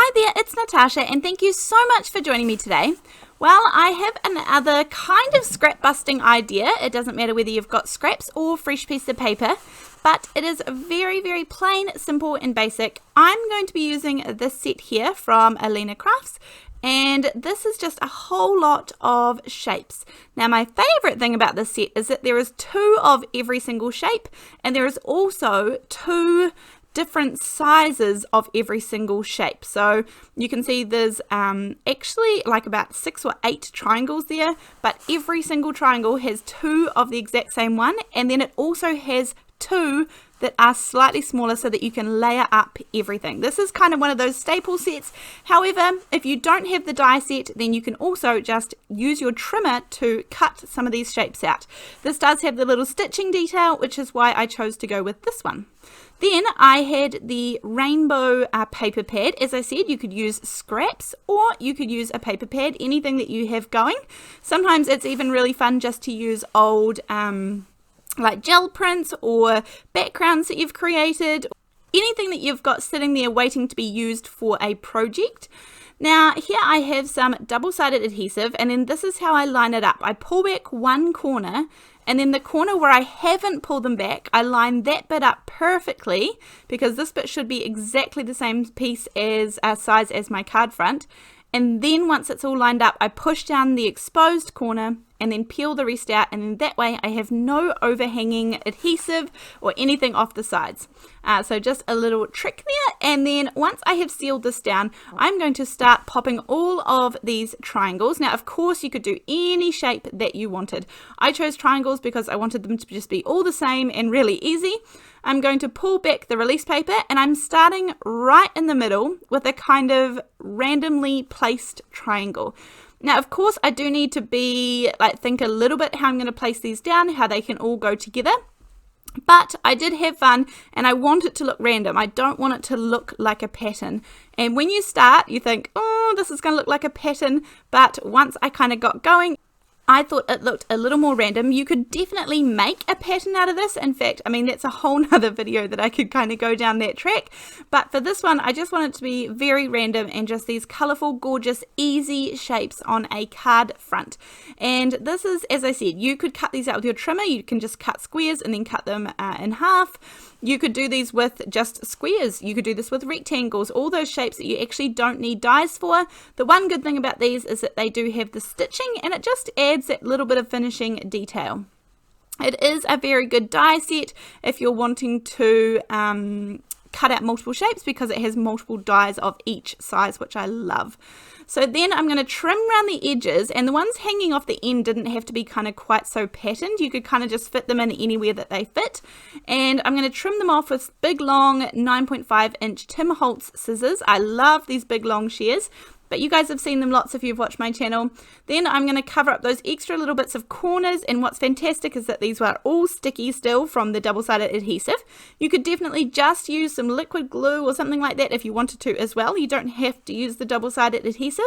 Hi there, it's Natasha and thank you so much for joining me today. Well, I have another kind of scrap busting idea. It doesn't matter whether you've got scraps or fresh piece of paper, but it is very plain, simple and basic. I'm going to be using this set here from Crafts, and this is just a whole lot of shapes. Now my favorite thing about this set is that there is 2 of every single shape, and there is also 2 different sizes of every single shape. So you can see there's actually like about 6 or 8 triangles there, but every single triangle has 2 of the exact same one, and then it also has 2 that are slightly smaller so that you can layer up everything. This is kind of one of those staple sets. However, if you don't have the die set, then you can also just use your trimmer to cut some of these shapes out. This does have the little stitching detail, which is why I chose to go with this one. Then I had the rainbow paper pad. As I said, you could use scraps or you could use a paper pad, anything that you have going. Sometimes it's even really fun just to use old like gel prints or backgrounds that you've created, anything that you've got sitting there waiting to be used for a project. Now here I have some double-sided adhesive, and then this is how I line it up. I pull back one corner, and then the corner where I haven't pulled them back, I line that bit up perfectly, because this bit should be exactly the same piece as size as my card front. And then once it's all lined up, I push down the exposed corner and then peel the rest out, and then that way I have no overhanging adhesive or anything off the sides. So just a little trick there. And then once I have sealed this down, I'm going to start popping all of these triangles. Now of course you could do any shape that you wanted. I chose triangles because I wanted them to just be all the same and really easy. I'm going to pull back the release paper, and I'm starting right in the middle with a kind of randomly placed triangle. Now of course I do need to think a little bit how I'm going to place these down, how they can all go together. But I did have fun, and I want it to look random. I don't want it to look like a pattern. And when you start, you think, oh, this is going to look like a pattern. But once I kind of got going, I thought it looked a little more random. You could definitely make a pattern out of this. In fact, I mean, that's a whole nother video that I could kind of go down that track. But for this one, I just want it to be very random and just these colorful, gorgeous, easy shapes on a card front. And this is, as I said, you could cut these out with your trimmer. You can just cut squares and then cut them in half. You could do these with just squares. You could do this with rectangles, all those shapes that you actually don't need dies for. The one good thing about these is that they do have the stitching, and it just adds that little bit of finishing detail. It is a very good die set if you're wanting to cut out multiple shapes, because it has multiple dies of each size, which I love. So then I'm going to trim around the edges, and the ones hanging off the end didn't have to be kind of quite so patterned. You could kind of just fit them in anywhere that they fit. And I'm going to trim them off with big long 9.5 inch Tim Holtz scissors. I love these big long shears, but you guys have seen them lots if you've watched my channel. Then I'm going to cover up those extra little bits of corners, and what's fantastic is that these were all sticky still from the double-sided adhesive. You could definitely just use some liquid glue or something like that if you wanted to as well. You don't have to use the double-sided adhesive.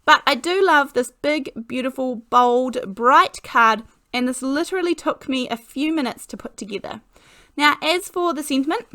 But I do love this big, beautiful, bold, bright card, and this literally took me a few minutes to put together. Now as for the sentiment,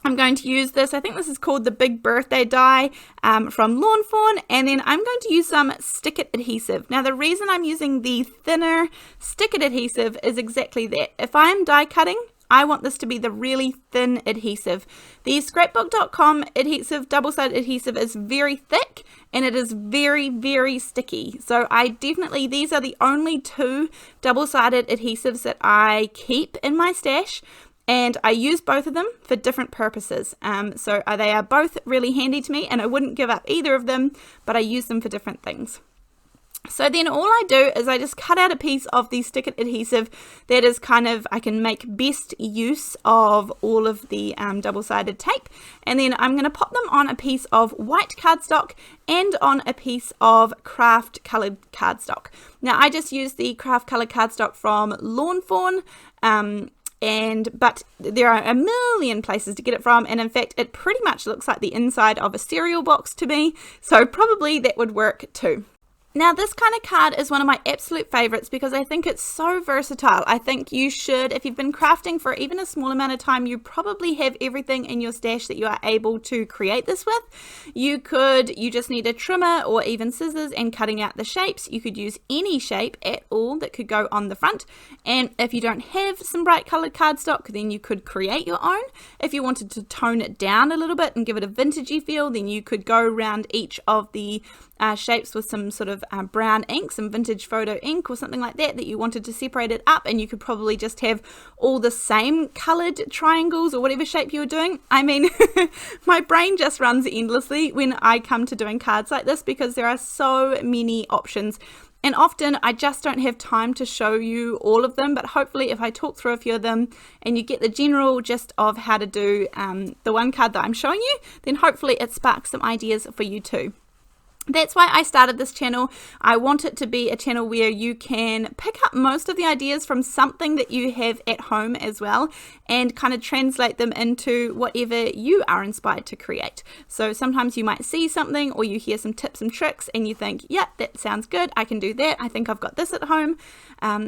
I'm going to use this, I think this is called the Big Birthday die from Fawn, and then I'm going to use some Stick It adhesive. Now the reason I'm using the thinner Stick It adhesive is exactly that. If I'm die cutting, I want this to be the really thin adhesive. The scrapbook.com adhesive, double-sided adhesive, is very thick, and it is very sticky. So these are the only 2 double-sided adhesives that I keep in my stash. And I use both of them for different purposes. So they are both really handy to me, and I wouldn't give up either of them, but I use them for different things. So then all I do is I just cut out a piece of the Stick It adhesive that is kind of, I can make best use of all of the double-sided tape. And then I'm going to pop them on a piece of white cardstock and on a piece of Kraft coloured cardstock. Now I just use the Kraft coloured cardstock from Fawn. But there are a million places to get it from, and in fact it pretty much looks like the inside of a cereal box to me, so probably that would work too. Now this kind of card is one of my absolute favorites because I think it's so versatile. I think you should, if you've been crafting for even a small amount of time, you probably have everything in your stash that you are able to create this with. You just need a trimmer or even scissors and cutting out the shapes. You could use any shape at all that could go on the front. And if you don't have some bright colored cardstock, then you could create your own. If you wanted to tone it down a little bit and give it a vintagey feel, then you could go around each of the shapes with some sort of brown ink, some vintage photo ink or something like that you wanted to separate it up, and you could probably just have all the same colored triangles or whatever shape you were doing. I mean, my brain just runs endlessly when I come to doing cards like this because there are so many options. And often I just don't have time to show you all of them, but hopefully if I talk through a few of them and you get the general gist of how to do the one card that I'm showing you, then hopefully it sparks some ideas for you too. That's why I started this channel. I want it to be a channel where you can pick up most of the ideas from something that you have at home as well and kind of translate them into whatever you are inspired to create. So sometimes you might see something or you hear some tips and tricks and you think, yeah, that sounds good, I can do that, I think I've got this at home.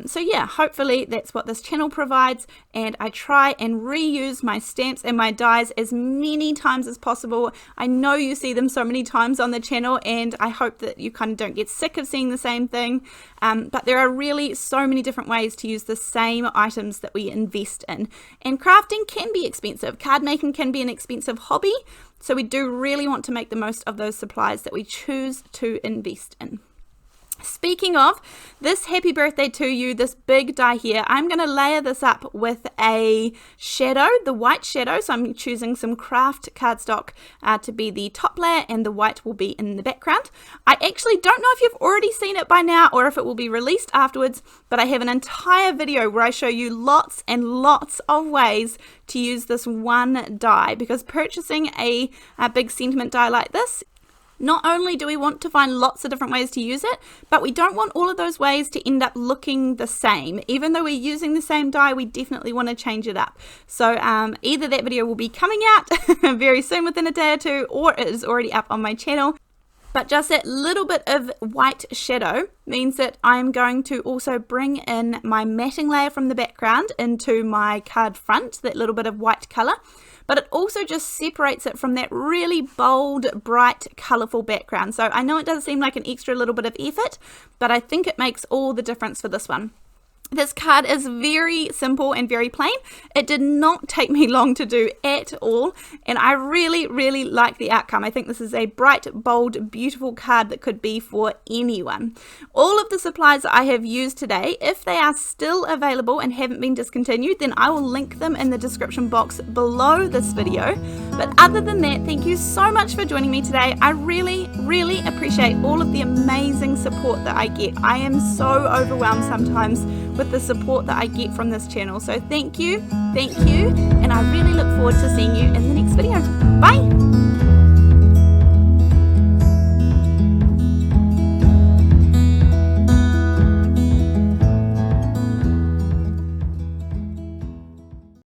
So yeah, hopefully that's what this channel provides, and I try and reuse my stamps and my dies as many times as possible. I know you see them so many times on the channel, and I hope that you kind of don't get sick of seeing the same thing, but there are really so many different ways to use the same items that we invest in. And crafting can be expensive. Card making can be an expensive hobby, so we do really want to make the most of those supplies that we choose to invest in. Speaking of, this happy birthday to you, this big die here, I'm going to layer this up with a shadow, the white shadow. So I'm choosing some Kraft cardstock to be the top layer, and the white will be in the background. I actually don't know if you've already seen it by now or if it will be released afterwards, but I have an entire video where I show you lots and lots of ways to use this one die, because purchasing a big sentiment die like this, not only do we want to find lots of different ways to use it, but we don't want all of those ways to end up looking the same. Even though we're using the same die, we definitely want to change it up. So either that video will be coming out very soon within a day or two, or it is already up on my channel. But just that little bit of white shadow means that I'm going to also bring in my matting layer from the background into my card front, that little bit of white color. But it also just separates it from that really bold, bright, colorful background. So I know it does seem like an extra little bit of effort, but I think it makes all the difference for this one. This card is very simple and very plain. It did not take me long to do at all, and I really, really like the outcome. I think this is a bright, bold, beautiful card that could be for anyone. All of the supplies that I have used today, if they are still available and haven't been discontinued, then I will link them in the description box below this video. But other than that, thank you so much for joining me today. I really, really appreciate all of the amazing support that I get. I am so overwhelmed sometimes with the support that I get from this channel. So thank you, and I really look forward to seeing you in the next video. Bye!